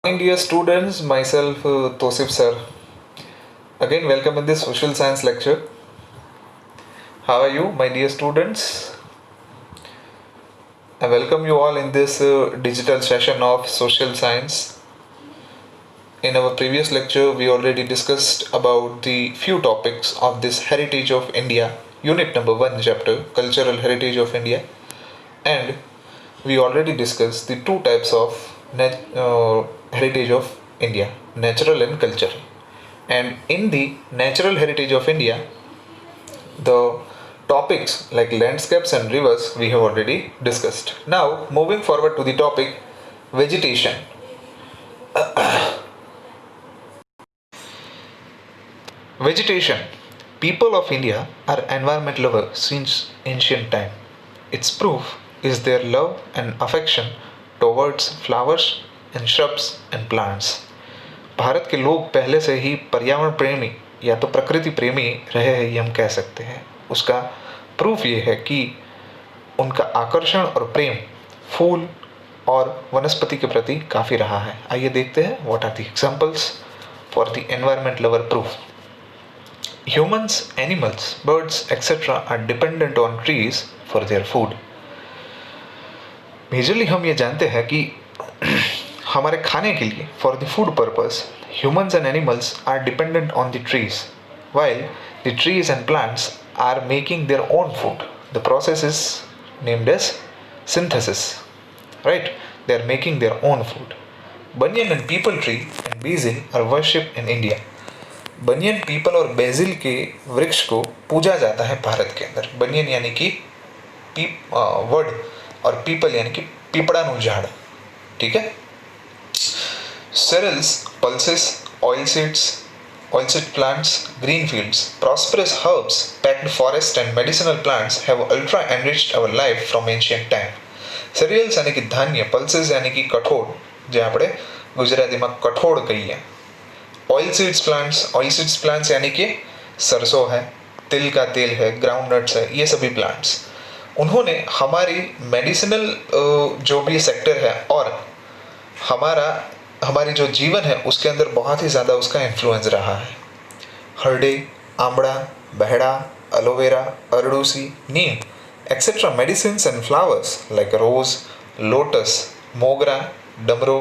Morning, dear students. Myself, Tosif sir. Again, welcome in this social science lecture. How are you, my dear students? I welcome you all in this digital session of social science. In our previous lecture, we already discussed about the few topics of this Heritage of India, unit number 1 chapter, Cultural Heritage of India, and we already discussed the two types of heritage of India, natural and cultural. And in the natural heritage of India, the topics like landscapes and rivers we have already discussed. Now, moving forward to the topic vegetation. Vegetation. People of India are environment lovers since ancient time. Its proof is their love and affection towards flowers and shrubs and plants. Bharat के लोग पहले से ही पर्यावरण प्रेमी या तो प्रकृति प्रेमी रहे हैं ये हम कह सकते हैं. उसका प्रूफ ये है कि उनका आकर्षण और प्रेम फूल और वनस्पति के प्रति काफ़ी रहा है. आइए देखते हैं what are the examples for the environment lover proof. Humans, animals, birds, etc. are dependent on trees for their food. Majorly हम ये जानते हैं कि हमारे खाने के लिए for the food purpose humans and animals are dependent on the trees while the trees and plants are making their own food. The process is named as synthesis, right? They are making their own food. Banyan and peepal tree and basil are worshipped in India. Banyan people और बेजिल के वृक्ष को पूजा जाता है भारत के अंदर. बनियन यानी कि वड और पीपल यानी कि पीपड़ानु झाड़. ठीक है. Cereals, pulses, oilseed plants, green fields, prosperous herbs, packed forest and medicinal plants have ultra enriched our life from ancient time. સેરિયલ્સ यानी कि धान्य, पल्सेस यानी कि कठोળ, જે આપણે ગુજરાતીમાં કઠોળ કહીએ. ऑयलसीड्स प्लांट्स यानी कि सरसों है, तिल का तेल है, ग्राउंड नट्स है, ये सभी प्लांट्स उन्होंने हमारी मेडिसिनल जो भी सेक्टर है और हमारी जो जीवन है उसके अंदर बहुत ही ज़्यादा उसका इन्फ्लुएंस रहा है. हरडे, आंवला, बहड़ा, एलोवेरा, अरडूसी, नीम etcetera medicines and flowers like rose, lotus, मोगरा, डमरो,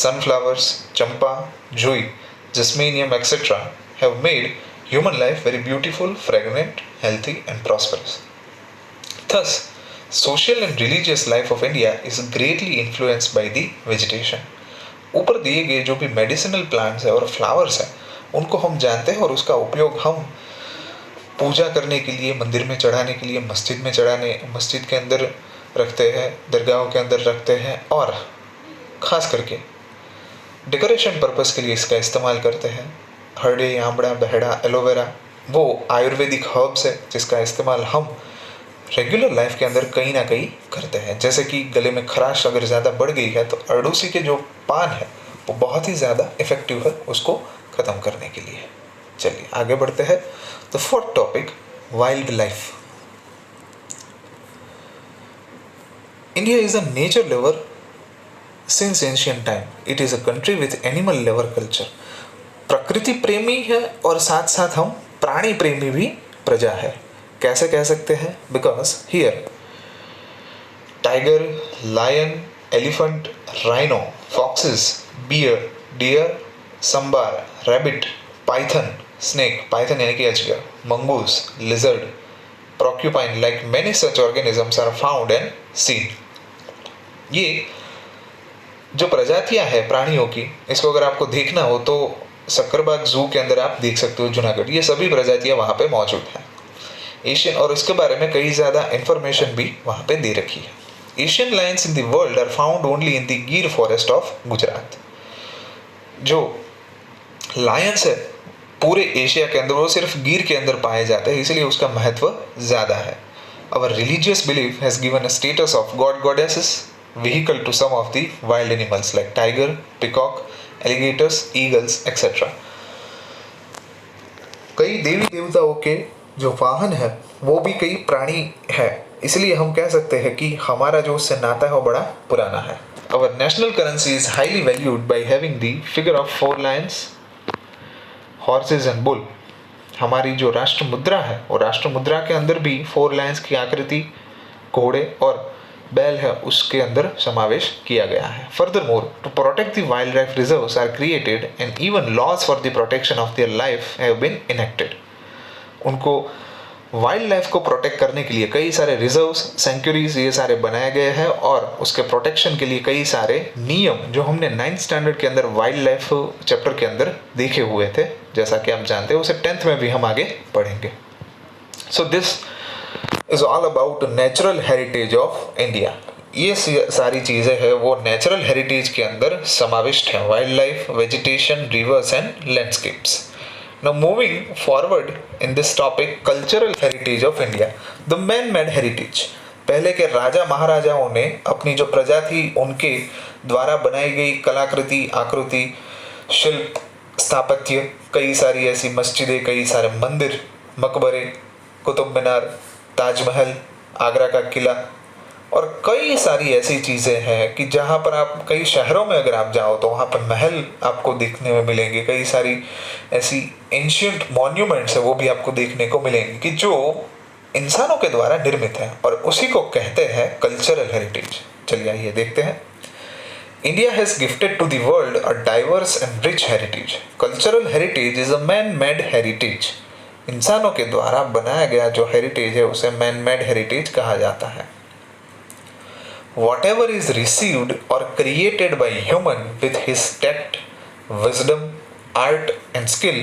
sunflowers, Champa, Jui, jasminium, etc. have made human life very beautiful, fragrant, healthy and prosperous. Thus, social and religious life of India is greatly influenced by the vegetation. ऊपर दिए गए जो भी medicinal plants है और flowers हैं उनको हम जानते हैं और उसका उपयोग हम पूजा करने के लिए, मंदिर में चढ़ाने के लिए, मस्जिद के अंदर रखते हैं, दरगाहों के अंदर रखते हैं और ख़ास करके डेकोरेशन पर्पस के लिए इसका इस्तेमाल करते हैं. हरडे, आंवला, बहड़ा, एलोवेरा वो आयुर्वेदिक हर्ब्स है जिसका इस्तेमाल हम रेगुलर लाइफ के अंदर कहीं ना कहीं करते हैं. जैसे कि गले में खराश अगर ज़्यादा बढ़ गई है तो अरडूसी के जो पान है वो बहुत ही ज़्यादा इफेक्टिव है उसको ख़त्म करने के लिए. चलिए आगे बढ़ते हैं. The fourth topic wild life. India is a nature lover since ancient time. It is a country with animal lover culture. प्रकृति प्रेमी है और साथ साथ हम प्राणी प्रेमी भी प्रजा है. कैसे कह सकते हैं? Because here tiger, lion, elephant, rhino, foxes, bear, deer, sambar, rabbit, python, snake, python यानी कि अजगर, mongoose, lizard, porcupine like many such organisms are found and seen. ये जो प्रजातियां हैं प्राणियों की, इसको अगर आपको देखना हो तो सक्करबाग जू के अंदर आप देख सकते हो जूनागढ़. ये सभी प्रजातियां वहाँ पे मौजूद हैं. एशियन और इसके बारे में कई ज़्यादा इंफॉर्मेशन भी वहाँ पे दे रखी है. Asian lions in the world are found only in the Gir forest of Gujarat. जो लायंस है पूरे एशिया के अंदर वो सिर्फ गिर के अंदर पाए जाते हैं, इसलिए उसका महत्व ज़्यादा है. Our religious belief has given a status of god goddesses vehicle to some of the wild animals like tiger, peacock, alligators, eagles, etc. कई देवी देवताओं के जो वाहन है वो भी कई प्राणी है, इसलिए हम कह सकते हैं कि हमारा जो उससे नाता है वो बड़ा पुराना है. our national currency is highly valued by having the figure of 4 lions, horses and bull. हमारी जो राष्ट्र मुद्रा है वो राष्ट्र मुद्रा के अंदर भी 4 लायंस की आकृति, घोड़े और बैल है उसके अंदर समावेश किया गया है. Furthermore, to protect the wildlife reserves are created and even laws for the protection of their life have been enacted. उनको वाइल्ड लाइफ को प्रोटेक्ट करने के लिए कई सारे रिजर्व्स, सेंचुरीज ये सारे बनाए गए हैं और उसके प्रोटेक्शन के लिए कई सारे नियम जो हमने 9th स्टैंडर्ड के अंदर वाइल्ड लाइफ चैप्टर के अंदर देखे हुए थे, जैसा कि आप जानते हैं उसे 10th में भी हम आगे पढ़ेंगे. So this is all about natural heritage of India. ये सारी चीज़ें हैं वो नेचुरल हेरिटेज के अंदर समाविष्ट हैं. Wild life, vegetation, reverse and landscapes. Now moving forward in this topic, cultural heritage of India, the man-made heritage. पहले के राजा महाराजाओं ने अपनी जो प्रजा थी उनके द्वारा बनाई गई कलाकृति, आकृति, शिल्प, स्थापत्य, कई सारी ऐसी मस्जिदें, कई सारे मंदिर, मकबरे, कुतुब मीनार, ताजमहल, आगरा का किला और कई सारी ऐसी चीज़ें हैं कि जहाँ पर आप कई शहरों में अगर आप जाओ तो वहाँ पर महल आपको देखने में मिलेंगे. कई सारी ऐसी एंशियंट मॉन्यूमेंट्स है वो भी आपको देखने को मिलेंगे कि जो इंसानों के द्वारा निर्मित है और उसी को कहते हैं कल्चरल हेरिटेज. चलिए आइए देखते हैं. India has gifted to the world a diverse and rich heritage. Cultural heritage is a man made heritage. इंसानों के द्वारा बनाया गया जो हेरिटेज है उसे मैन मेड हेरिटेज कहा जाता है. Whatever is received or created by human with his tact, wisdom, art and skill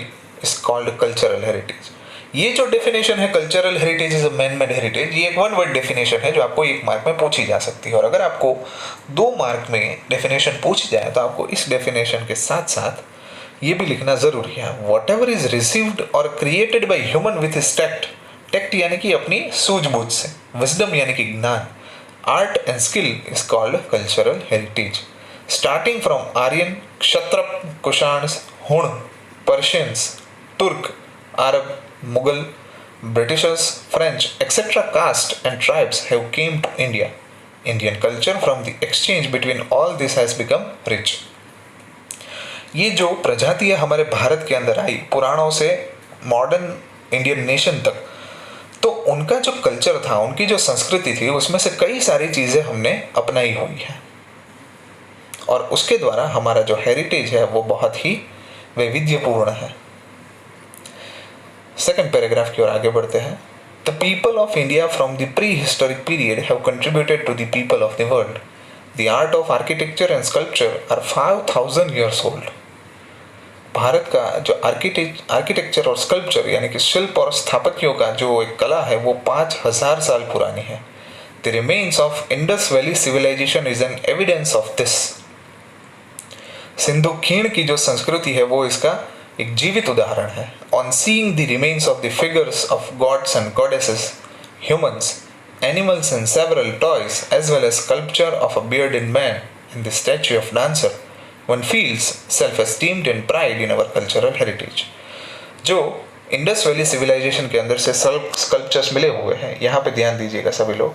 is called cultural heritage. ये जो डेफिनेशन है cultural heritage is a man made heritage, ये एक 1 वर्ड डेफिनेशन है जो आपको 1 मार्क में पूछी जा सकती है. और अगर आपको 2 मार्क में डेफिनेशन पूछी जाए तो आपको इस डेफिनेशन के साथ साथ ये भी लिखना जरूरी है. Whatever is received or created by human with his tact, टेक्ट यानी कि अपनी सूझबूझ से, विजडम यानी कि ज्ञान, art and skill is called cultural heritage. Starting from Aryan, Kshatrap, Kushans, Hun, Persians, Turk, Arab, Mughal, Britishers, French, etc. caste and tribes have came to India. Indian culture from the exchange between all this has become rich. ये जो प्रजातियाँ हमारे भारत के अंदर आई पुराणों से modern Indian nation तक, तो उनका जो कल्चर था, उनकी जो संस्कृति थी उसमें से कई सारी चीज़ें हमने अपनाई हुई है और उसके द्वारा हमारा जो हेरिटेज है वो बहुत ही वैविध्यपूर्ण है. सेकंड पैराग्राफ की ओर आगे बढ़ते हैं. The people of India from the prehistoric period have contributed to the people of the world. The art of architecture and sculpture are 5000 years old. Bharat का जो आर्किटेक्चर और स्कल्पचर यानी कि शिल्प और स्थापत्यों का जो एक कला है वो 5000 साल पुरानी है. The remains of Indus valley civilisation is an evidence of this. Sindhu खीण की जो संस्कृति है वो इसका एक जीवित उदाहरण है. On seeing the remains of the figures of gods and goddesses, humans, animals and several toys as well as sculpture of a bearded man in the statue of dancer, one feels self-esteemed and pride in our cultural heritage. जो Indus valley civilisation के अंदर से sculptures मिले हुए हैं, यहाँ पे ध्यान दीजिएगा सभी लोग.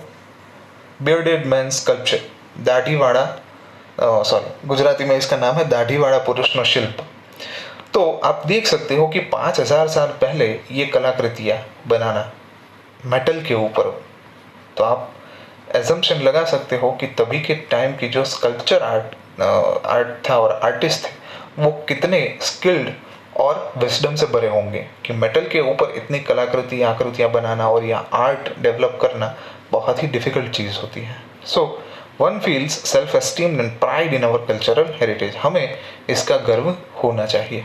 बियर्डेड मैन स्कल्पचर, दाढ़ीवाड़ा, गुजराती में इसका नाम है दाढ़ीवाड़ा पुरुषनो शिल्प. तो आप देख सकते हो कि 5000 साल पहले ये कलाकृतियाँ बनाना मेटल के ऊपर, तो आप एजम्पशन लगा सकते हो कि तभी के टाइम की जो स्कल्पचर आर्ट था और आर्टिस्ट थे वो कितने स्किल्ड और विजडम से भरे होंगे कि मेटल के ऊपर इतनी कलाकृति आकृतियाँ बनाना और या आर्ट डेवलप करना बहुत ही डिफ़िकल्ट चीज़ होती है. So one feels self esteem and pride in our cultural heritage. हमें इसका गर्व होना चाहिए.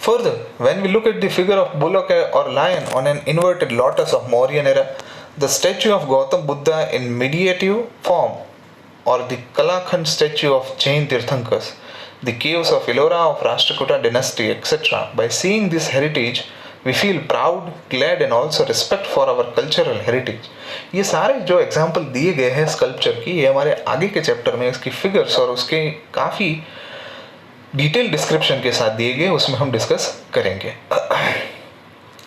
Further, when we look at the figure of bullock or lion on an inverted lotus of Mauryan era, the statue of Gautam Buddha in meditative form, or the Kalakhand statue of Jain Tirthankars, the caves of Ellora of Rashtrakuta dynasty, etc. By seeing this heritage, we feel proud, glad and also respect for our cultural heritage. ये सारे जो example दिए गए हैं sculpture की, ये हमारे आगे के चैप्टर में इसकी फिगर्स और उसके काफ़ी डिटेल डिस्क्रिप्शन के साथ दिए गए, उसमें हम डिस्कस करेंगे.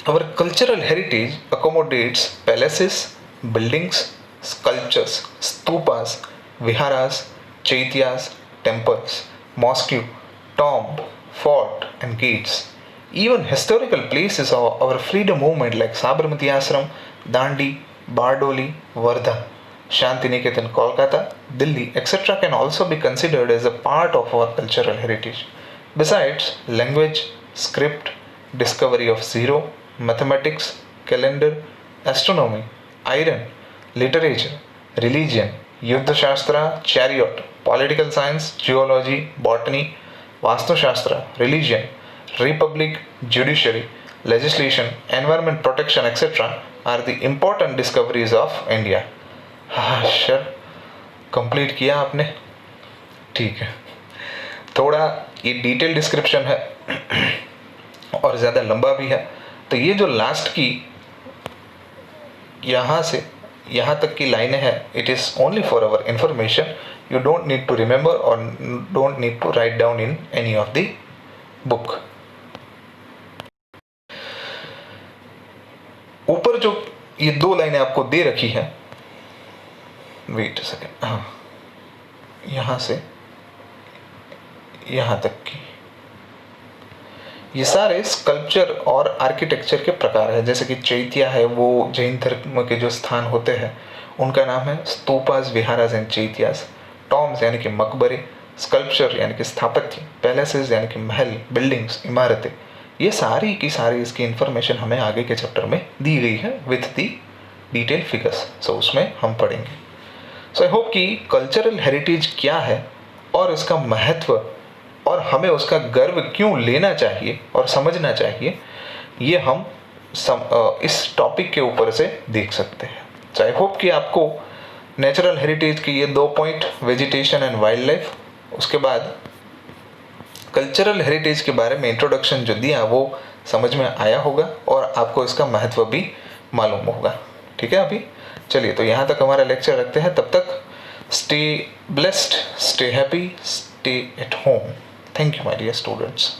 Our cultural heritage accommodates palaces, buildings, sculptures, stupas, viharas, chaityas, temples, mosque, tomb, fort and gates. Even historical places of our freedom movement like Sabarmati Ashram, Dandi, Bardoli, Wardha, Shantiniketan, Kolkata, Delhi, etc. can also be considered as a part of our cultural heritage. Besides, language, script, discovery of zero, mathematics, calendar, astronomy, iron, literature, religion, Yuddha Shastra, chariot, political science, geology, botany, Vastu Shastra, religion, republic, judiciary, legislation, environment protection, etc. are the important discoveries of India. हाँ sir, complete किया आपने? ठीक है, थोड़ा ये detail description है और ज़्यादा लंबा भी है, तो ये जो लास्ट की यहाँ से यहाँ तक की लाइनें हैं, it is only for our information. You don't need to remember और don't need to write down in any of the book. ऊपर जो ये 2 लाइनें आपको दे रखी हैं, वेट सेकेंड, हाँ, यहाँ से यहाँ तक की, ये सारे स्कल्पचर और आर्किटेक्चर के प्रकार है. जैसे कि चैत्या है, वो जैन धर्म के जो स्थान होते हैं उनका नाम है स्तूपास, विहारास एंड चैत्यास. टॉम्स यानी कि मकबरे, स्कल्पचर यानी कि स्थापत्य, पैलेसेस यानी कि महल, बिल्डिंग्स, इमारतें, ये सारी की सारी इसकी इन्फॉर्मेशन हमें आगे के चैप्टर में दी गई है विथ दी डिटेल फिगर्स. सो उसमें हम पढ़ेंगे. सो आई होप कि कल्चरल हेरिटेज क्या है और इसका महत्व और हमें उसका गर्व क्यों लेना चाहिए और समझना चाहिए, ये हम इस टॉपिक के ऊपर से देख सकते हैं. सो आई होप कि आपको नेचुरल हेरिटेज के ये 2 point, vegetation and wild life, उसके बाद कल्चरल हेरिटेज के बारे में इंट्रोडक्शन जो दिया वो समझ में आया होगा और आपको इसका महत्व भी मालूम होगा. ठीक है, अभी चलिए तो यहाँ तक हमारा लेक्चर रखते हैं. तब तक stay blessed, stay happy, stay at home. Thank you my dear students.